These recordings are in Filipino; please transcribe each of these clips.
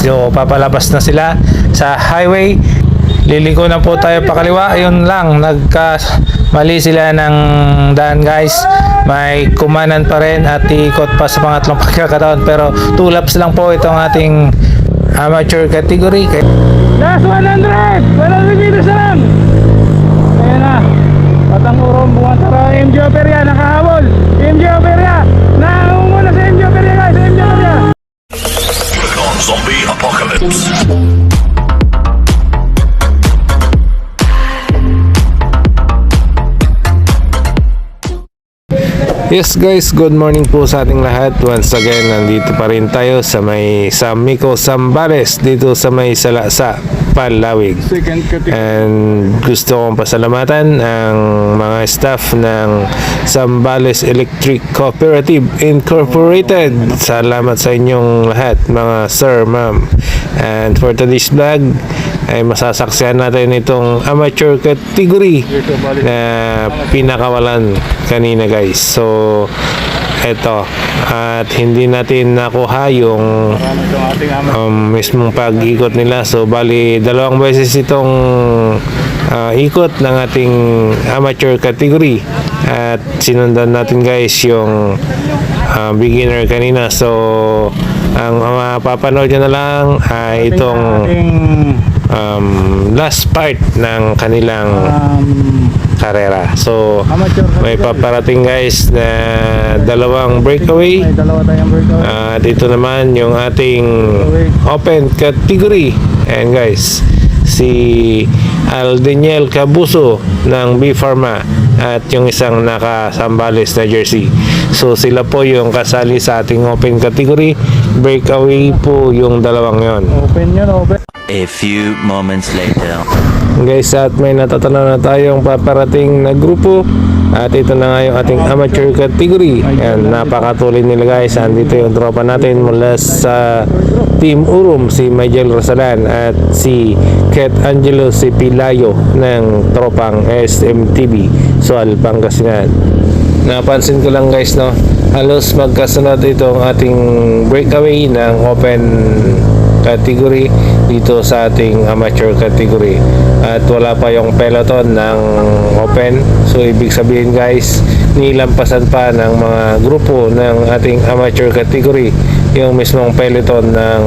So papalabas na sila sa highway. Liliko na po tayo pakaliwa. Ayun lang, mali sila ng daan guys. May kumanan pa rin at ikot pa sa pangatlong pagkakataon. Pero 2 laps lang po itong ating amateur category. Last 100! 100 meters na lang! Ayan na. Batang Urom, Buwantara, MJ Operia, nakahabol. MJ Operia! Naumuna sa MJ Operia guys! MJ Operia! Zombie Apocalypse. Yes guys, good morning po sa ating lahat. Once again, nandito pa rin tayo sa may San Miko, Zambales, dito sa may Salasa, Panlawig. And gusto kong pasalamatan ang mga staff ng Zambales Electric Cooperative Incorporated. Salamat sa inyong lahat, mga sir, ma'am. And for today's vlog, ay masasaksihan natin itong amateur category na pinakawalan kanina guys. So eto, at hindi natin nakuha yung mismong pag-ikot nila. So bali 2 beses itong ikot ng ating amateur category at sinundan natin guys yung beginner kanina. So ang mapapanood nyo na lang ay itong last part ng kanilang karera. So may paparating guys na 2 breakaway at ito naman yung ating open category. And guys, si Aldeniel Cabuso ng B Pharma at yung isang naka-Zambales na jersey. So sila po yung kasali sa ating open category. Breakaway po yung 2 yon. Open yun, open. A few moments later. Guys, at may natatanaw na tayong paparating na grupo. At ito na nga yung ating amateur category. Yan, napakatuloy nila guys. Andito yung tropa natin mula sa Team Urum, si Miguel Rosalan at si Ket Angelo si Pilayo ng tropang SMTB Sual, Pangasinan. Napansin ko lang guys, no, halos magkasunod itong ating breakaway ng open category dito sa ating amateur category at wala pa yung peloton ng open. So ibig sabihin guys, nilampasan pa ng mga grupo ng ating amateur category yung mismong peloton ng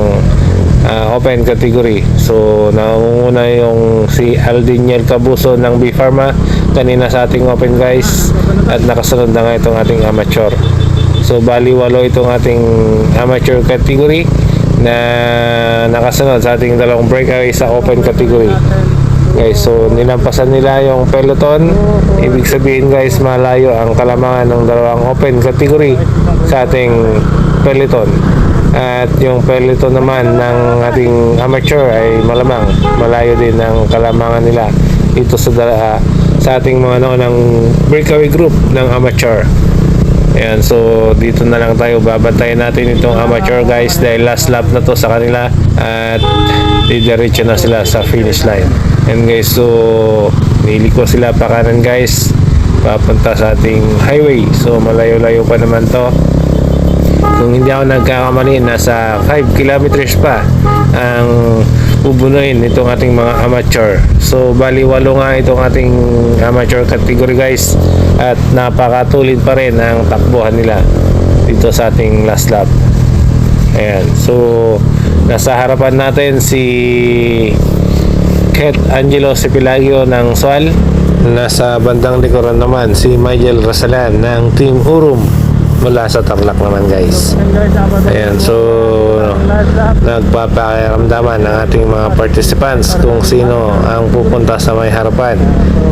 open category. So nangunguna yung si Aldeniel Cabuso ng B Pharma kanina sa ating open guys, at nakasunod na nga itong ating amateur. So bali 8 itong ating amateur category na nakasunod sa ating 2 breakaway sa open category guys. So nilampasan nila yung peloton. Ibig sabihin guys, malayo ang kalamangan ng 2 open category sa ating peloton, at yung peloton naman ng ating amateur ay malamang malayo din ang kalamangan nila dito sa ating mga naunang breakaway group ng amateur. Ayan, so dito na lang tayo, babantayan natin itong amateur guys dahil last lap na to sa kanila at didiretso na sila sa finish line. And guys, so niliko sila pa kanan guys papunta sa ating highway. So malayo-layo pa naman to. Kung hindi ako nagkakamali, nasa 5 kilometers pa ang ubunuin itong ating mga amateur. So bali 8 nga itong ating amateur category guys, at napakatulid pa rin ang takbuhan nila dito sa ating last lap. Ayan, so nasa harapan natin si Ket Angelo si Pilayo ng Sual. Nasa bandang likuran naman si Miguel Rosalan ng Team Urum mula sa Tarlac naman guys. Ayan, so nagpapakiramdaman ng ating mga participants kung sino ang pupunta sa may harapan,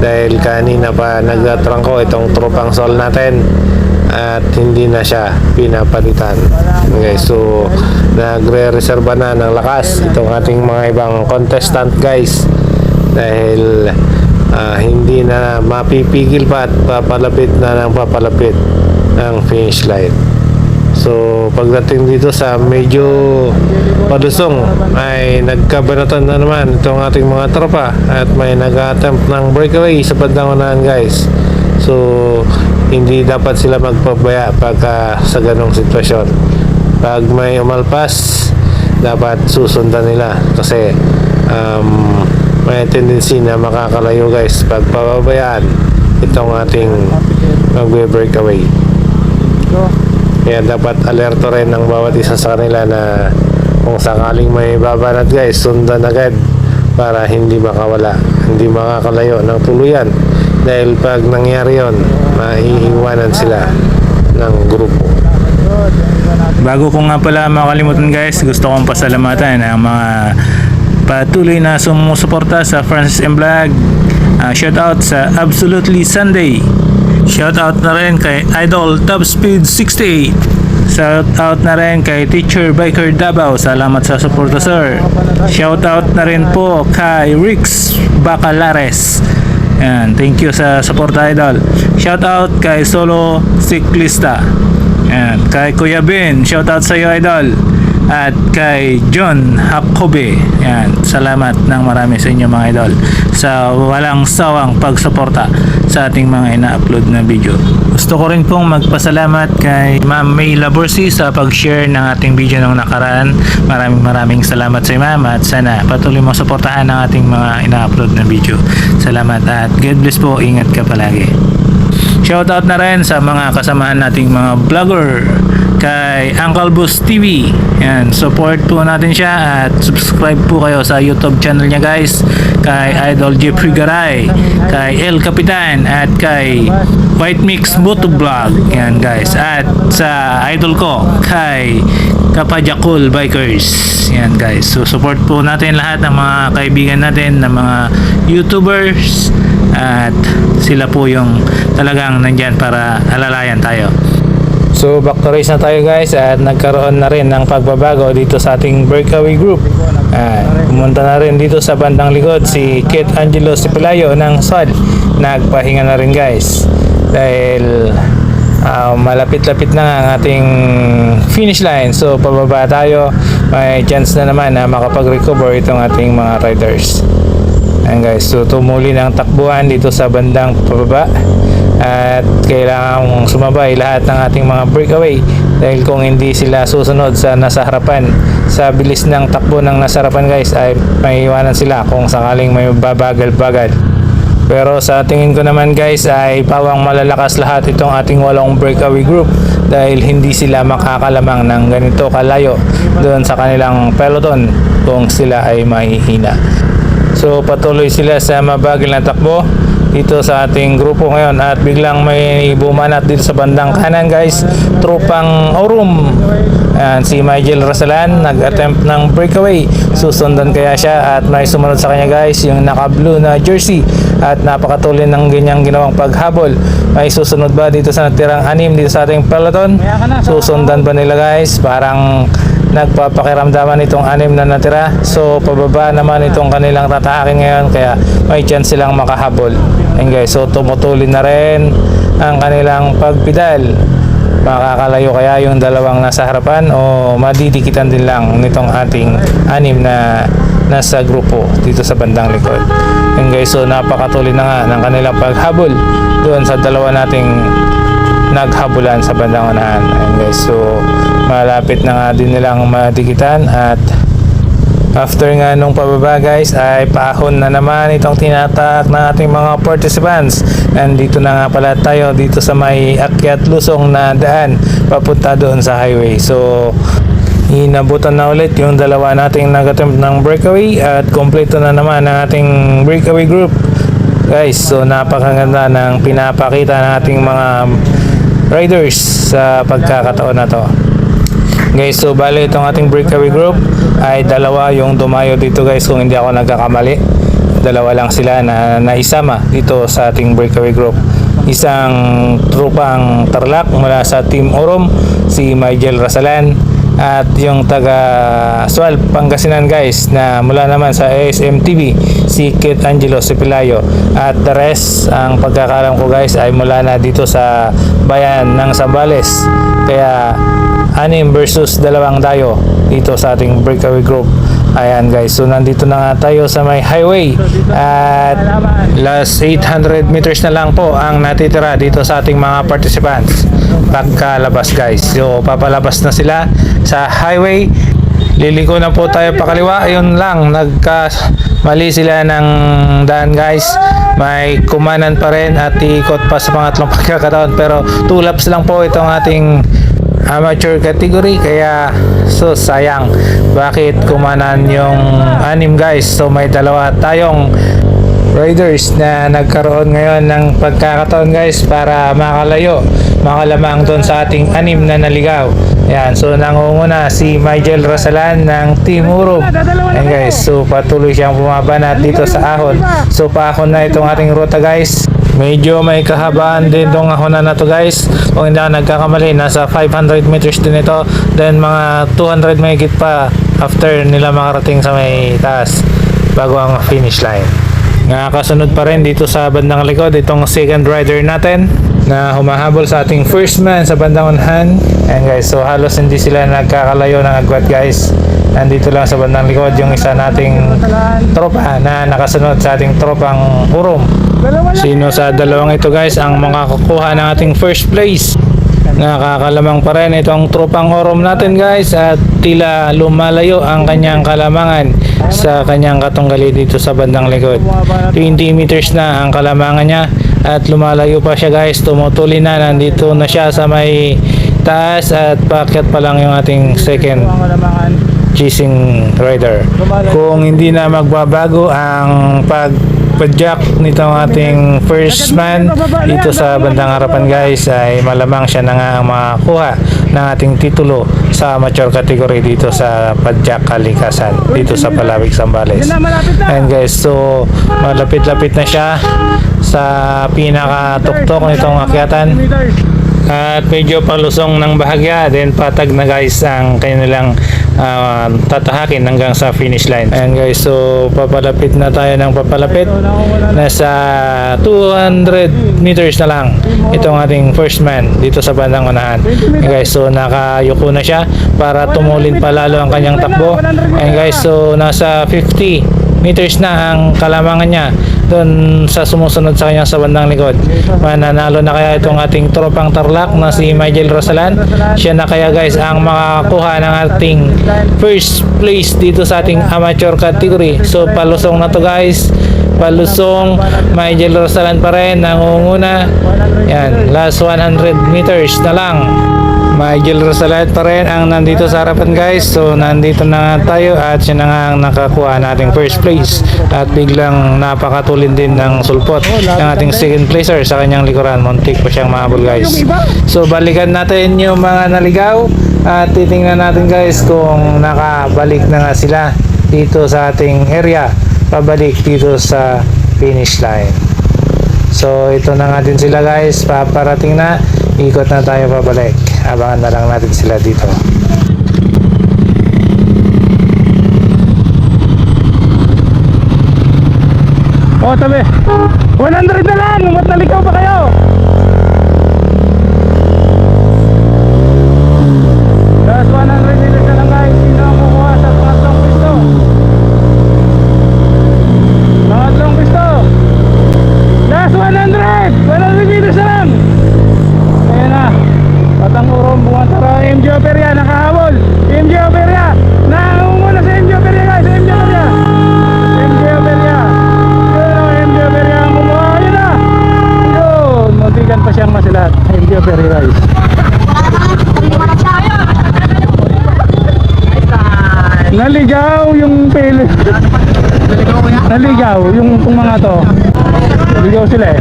dahil kanina pa nagtatrangko itong tropang Sol natin at hindi na siya pinapalitan guys. So nagre-reserva na ng lakas itong ating mga ibang contestant guys, dahil hindi na mapipigil pa at papalapit na ng papalapit ng finish line. So pagdating dito sa medyo padusong ay nagkabanatan na naman itong ating mga tropa at may nag-attempt ng breakaway sa bandang unahan guys. So hindi dapat sila magpabaya pagka sa ganong sitwasyon. Pag may umalpas dapat susundan nila kasi may tendency na makakalayo guys pag pababayaan itong ating magbe-breakaway. Kaya dapat alerto rin ng bawat isa sa kanila na kung sakaling may babanat guys, sundan agad para hindi makawala, hindi makakalayo ng tuluyan, dahil pag nangyari yon, maiiwanan sila ng grupo. Bago ko nga pala makalimutan guys, gusto kong pasalamatan ang mga patuloy na sumusuporta sa Francis M. Vlog. Shoutout sa Absolutely Sunday. Shoutout na rin kay Idol Top Speed 68. Shoutout na rin kay Teacher Biker Davao. Salamat sa suporta sir. Shoutout na rin po kay Rix Bacalares. Yan, thank you sa suporta idol. Shoutout kay Solo Cyclista. Yan, kay Kuya Ben, shoutout sa iyo idol. At kay John Jacobe. Yan, salamat ng marami sa inyo mga idol sa walang sawang pagsuporta sa ating mga ina-upload na video. Gusto ko rin pong magpasalamat kay Ma'am May Laborsi sa pag-share ng ating video nung nakaraan. Maraming salamat sa Ma'am at sana patuloy mo suportahan ang ating mga ina-upload na video. Salamat at God bless po. Ingat ka palagi. Shoutout na rin sa mga kasamahan nating mga vlogger, kay Uncle Boss TV. Yan, support po natin siya at subscribe po kayo sa YouTube channel niya guys. Kay Idol Jeffrey Garay, kay El Capitan at kay White Mix Moto Vlog. Yan guys. At sa idol ko, kay Kapajakul Bikers. Yan guys. So support po natin lahat ng mga kaibigan natin, ng mga YouTubers, at sila po yung talagang nandyan para alalayan tayo. So back to race na tayo guys, at nagkaroon na rin ng pagbabago dito sa ating breakaway group. Pumunta na rin dito sa bandang likod si Kit Angelo Sipilayo ng SOD. Nagpahinga na rin guys dahil malapit-lapit na ang ating finish line. So pababa tayo, may chance na naman na makapag-recover itong ating mga riders. Ayan guys, so tumuli ng takbuhan dito sa bandang pababa at kailangan sumabay lahat ng ating mga breakaway dahil kung hindi sila susunod sa nasa harapan sa bilis ng takbo ng nasa harapan guys ay maiiwanan sila kung sakaling may babagal-bagal. Pero sa tingin ko naman guys ay pawang malalakas lahat itong ating 8 breakaway group dahil hindi sila makakalamang ng ganito kalayo doon sa kanilang peloton kung sila ay mahihina. So patuloy sila sa mabagal na takbo dito sa ating grupo ngayon at biglang may bumanat dito sa bandang kanan guys, tropang Aurum. Ayan, si Michael Rasalan nag-attempt ng breakaway, susundan kaya siya at may sumunod sa kanya guys yung naka-blue na jersey at napakatuloy ng ganyang ginawang paghabol. May susunod ba dito sa natirang 6 dito sa ating peloton? Susundan ba nila guys? Parang nagpapakiramdaman itong 6 na natira. So pababa naman itong kanilang tatahakin ngayon kaya may chance silang makahabol. And guys, so tumutuloy na rin ang kanilang pagpidal. Makakalayo kaya yung dalawang nasa harapan o madidikitan din lang nitong ating 6 na nasa grupo dito sa bandang likod. And guys, so napakatuloy na nga ng kanilang paghabol doon sa dalawa nating naghabulan sa bandang unahan. And guys, so malapit na nga din nilang madikitan at after nga nung pababa guys ay paahon na naman itong tinatak ng ating mga participants. Nandito na nga pala tayo dito sa may akyat lusong na daan papunta doon sa highway. So inabutan na ulit yung dalawa nating nag-attempt ng breakaway at kompleto na naman ang ating breakaway group guys. So napakaganda ng pinapakita ng ating mga riders sa pagkakataon na to guys. So bali itong ating breakaway group ay dalawa yung dumayo dito guys, kung hindi ako nagkakamali. Dalawa lang sila na naisama dito sa ating breakaway group. Isang trupang Tarlac mula sa Team Aurum, si Michael Rasalan, at yung taga Sual, Pangasinan guys na mula naman sa ASM TV, si Kit Angelo Sipilayo. At the rest, ang pagkakalam ko guys ay mula na dito sa bayan ng Zambales. Kaya 6 versus 2 tayo dito sa ating breakaway group. Ayan guys, so nandito na nga tayo sa may highway at last 800 meters na lang po ang natitira dito sa ating mga participants pagkalabas guys. So papalabas na sila sa highway liliko na po tayo pakaliwa. Ayun lang, mali sila ng daan guys. May kumanan pa rin at ikot pa sa pangatlong pagkakataon, pero 2 laps lang po itong ating amateur category, kaya so sayang bakit kumanan yung 6 guys. So may dalawa tayong riders na nagkaroon ngayon ng pagkakataon guys para makalamang doon sa ating 6 na naligaw. Yan, so nangunguna si Miguel Rasalan ng Team Urom. Yan guys, so patuloy siyang bumabanat dito sa ahon. So paahon na itong ating ruta guys. Medyo may kahabaan din itong ahonan na to guys. Kung hindi ako nagkakamali, nasa 500 meters din ito. Then mga 200 mahigit pa after nila makarating sa may taas bago ang finish line. Nakakasunod pa rin dito sa bandang likod itong second rider natin na humahabol sa ating first man sa bandang unahan. And guys, so halos hindi sila nagkakalayo ng agwat guys. Nandito lang sa bandang likod yung isa nating tropa na nakasunod sa ating tropang Urom. Sino sa dalawang ito guys ang makakukuha ng ating first place? Nakakalamang pa rin itong tropang Urom natin guys, at tila lumalayo ang kanyang kalamangan sa kanyang katunggali dito sa bandang likod. 20 meters na ang kalamangan niya at lumalayo pa siya guys. Tumutuloy na, nandito na siya sa may taas at paakyat pa lang yung ating second chasing rider. Kung hindi na magbabago ang pagpadyak nitong ating first man dito sa bandang harapan guys, ay malamang siya na nga ang makakuha ng ating titulo sa amateur category dito sa Padyak Kalikasan dito sa Palawig, Zambales. And guys, so malapit-lapit na siya sa pinakatuktok nitong akyatan at medyo palusong ng bahagya, then patag na guys ang kanilang tatahakin hanggang sa finish line. And guys, so papalapit na tayo ng papalapit. Nasa 200 meters na lang itong ating first man dito sa bandang unahan. And guys, so nakayuko na siya para tumulin pa lalo ang kanyang takbo. And guys, so nasa 50 meters na ang kalamangan niya doon sa sumusunod sa kanya sa bandang likod. Mananalo na kaya itong ating tropang Tarlac na si Miguel Rasalan? Siya na kaya guys ang makakuha ng ating first place dito sa ating amateur category. So palusong na to guys, palusong. Miguel Rasalan pa rin nangunguna. Yan, last 100 meters na lang. Miguel Rasalan pa rin ang nandito sa harapan guys. So nandito na nga tayo at siya na nga ang nakakuha nating first place, at biglang napakatulin din ng sulpot ng ating second placer sa kanyang likuran. Muntik pa siyang mahabol guys. So balikan natin yung mga naligaw at titingnan natin guys kung nakabalik na nga sila dito sa ating area pabalik dito sa finish line. So ito na nga din sila guys, paparating na, ikot na tayo pabalik. Abangan na lang natin sila dito. Oh, tabi. 100 na lang, umat naligaw pa kayo. Last 100 meters na lang guys. Sino ang kukuha sa pangatlong pisto? Pangatlong pisto. Last 100 meters na lang. Ayan na, Batang Urom, Buwantara, MJ Operia, nakahabol. MJ Operia, nangunguna sa MJ Operia guys. MJ Operia, MJ Operia. Yun ang MJ Operia ang kumuha. Yun na, yun, muntikan pa siyang masilat. MJ Operia guys. Naligaw yung pili. Naligaw yung itong mga to. Naligaw sila eh.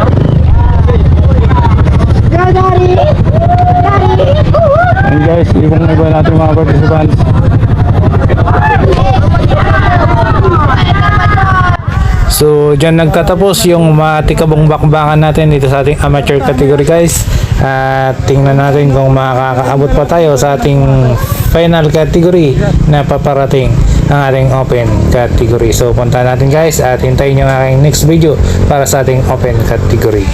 And guys, ibang iba natin mga participants. So dyan nagtatapos yung matikabong bakbakan natin dito sa ating amateur category guys. At tingnan natin kung makakaabot pa tayo sa ating final category na paparating ang ating open category. So punta natin guys at hintayin yung aking next video para sa ating open category.